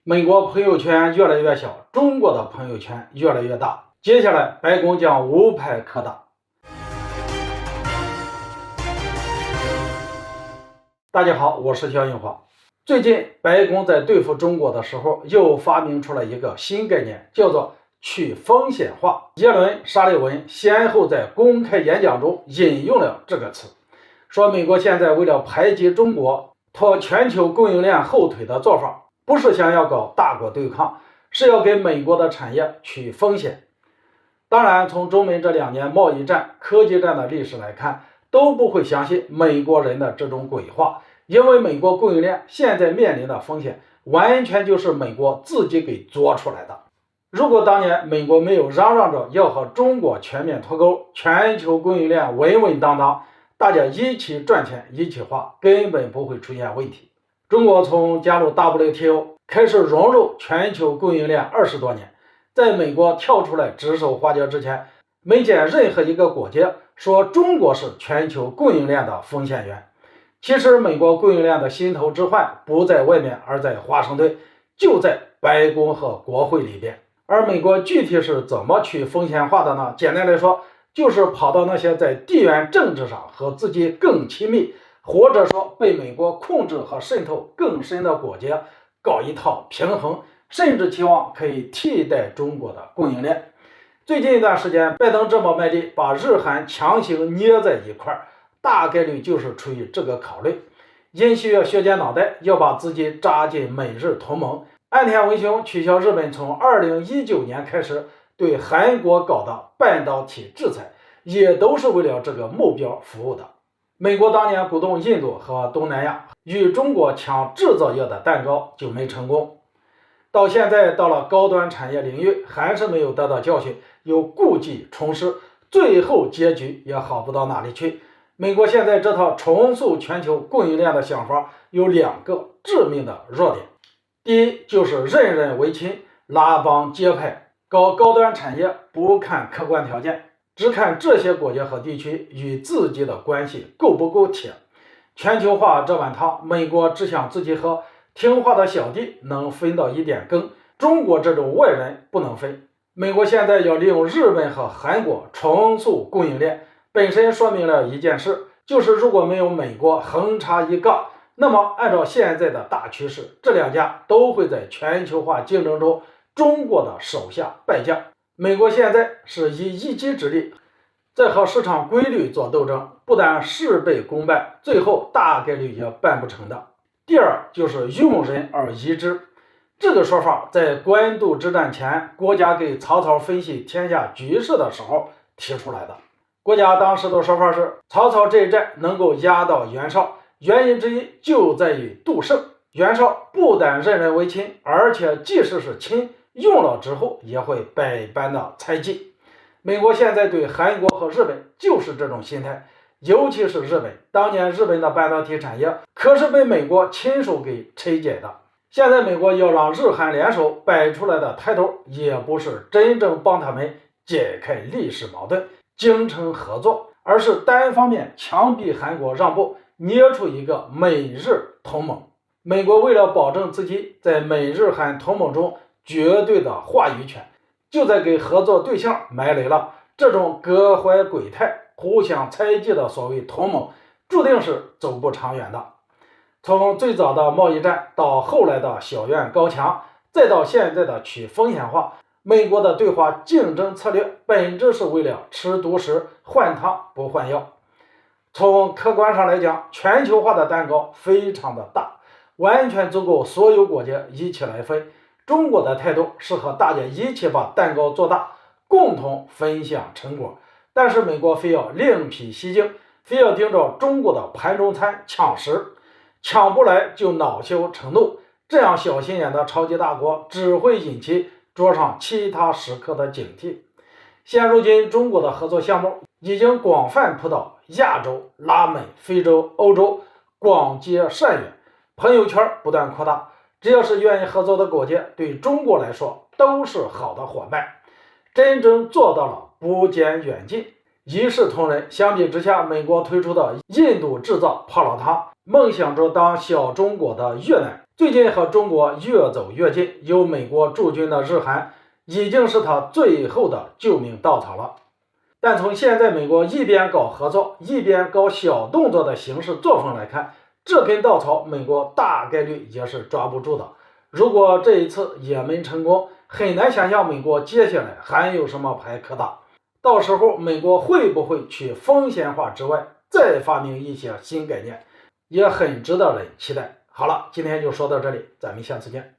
美国朋友圈越来越小，中国的朋友圈越来越大。接下来，白宫将无牌可打。大家好，我是肖映华。最近，白宫在对付中国的时候，又发明出了一个新概念，叫做去风险化。耶伦、沙利文先后在公开演讲中引用了这个词，说美国现在为了排挤中国、拖全球供应链后腿的做法，不是想要搞大国对抗，是要给美国的产业去风险。当然，从中美这2年贸易战、科技战的历史来看，都不会相信美国人的这种鬼话，因为美国供应链现在面临的风险，完全就是美国自己给作出来的。如果当年美国没有嚷嚷着要和中国全面脱钩，全球供应链稳稳当当，大家一起赚钱一起花，根本不会出现问题。中国从加入 WTO 开始融入全球供应链20多年，在美国跳出来指手画脚之前，没见任何一个国家说中国是全球供应链的风险源。其实美国供应链的心头之患不在外面，而在华盛顿，就在白宫和国会里边。而美国具体是怎么去风险化的呢？简单来说，就是跑到那些在地缘政治上和自己更亲密，或者说被美国控制和渗透更深的国家搞一套平衡，甚至期望可以替代中国的供应链。最近一段时间，拜登这么卖力，把日韩强行捏在一块儿，大概率就是出于这个考虑，尹锡悦削尖脑袋要把自己扎进美日同盟。岸田文雄取消日本从2019年开始对韩国搞的半导体制裁，也都是为了这个目标服务的。美国当年鼓动印度和东南亚与中国抢制造业的蛋糕就没成功，到现在到了高端产业领域还是没有得到教训，又故技重施，最后结局也好不到哪里去。美国现在这套重塑全球供应链的想法有2个致命的弱点。第一，就是任人唯亲，拉帮结派，搞高端产业不看客观条件，只看这些国家和地区与自己的关系够不够铁。全球化这碗汤，美国只想自己喝，听话的小弟能分到一点羹，中国这种外人不能分。美国现在要利用日本和韩国重塑供应链，本身说明了一件事，就是如果没有美国横插一杠，那么按照现在的大趋势，这2家都会在全球化竞争中中国的手下败将。美国现在是以一己之力在和市场规律做斗争，不但事倍功半，最后大概率也办不成的。第二，就是用人而疑之。这个说法在官渡之战前，国家给曹操分析天下局势的时候提出来的。国家当时的说法是，曹操这一战能够压倒袁绍，原因之一就在于杜胜。袁绍不但任人唯亲，而且即使是亲，用了之后也会百般的猜忌。美国现在对韩国和日本就是这种心态，尤其是日本，当年日本的半导体产业可是被美国亲手给拆解的。现在美国要让日韩联手摆出来的态度，也不是真正帮他们解开历史矛盾、精诚合作，而是单方面强逼韩国让步，捏出一个美日同盟。美国为了保证自己在美日韩同盟中绝对的话语权，就在给合作对象埋雷了。这种各怀鬼胎、互相猜忌的所谓同盟，注定是走不长远的。从最早的贸易战到后来的小院高墙，再到现在的去风险化，美国的对华竞争策略本质是为了吃独食，换汤不换药。从客观上来讲，全球化的蛋糕非常的大，完全足够所有国家一起来分。中国的态度是和大家一起把蛋糕做大，共同分享成果。但是美国非要另辟蹊径，非要盯着中国的盘中餐抢食，抢不来就恼羞成怒，这样小心眼的超级大国只会引起桌上其他食客的警惕。现如今，中国的合作项目已经广泛铺到亚洲、拉美、非洲、欧洲，广结善缘，朋友圈不断扩大。只要是愿意合作的国家，对中国来说都是好的伙伴。真正做到了不兼远近，一视同仁。相比之下，美国推出的印度制造泡泡糖，梦想着当小中国的越南，最近和中国越走越近，有美国驻军的日韩已经是他最后的救命稻草了。但从现在美国一边搞合作，一边搞小动作的行事作风来看，这根稻草美国大概率也是抓不住的。如果这一次也没成功，很难想象美国接下来还有什么牌可打。到时候美国会不会去风险化之外再发明一些新概念，也很值得人期待。好了，今天就说到这里，咱们下次见。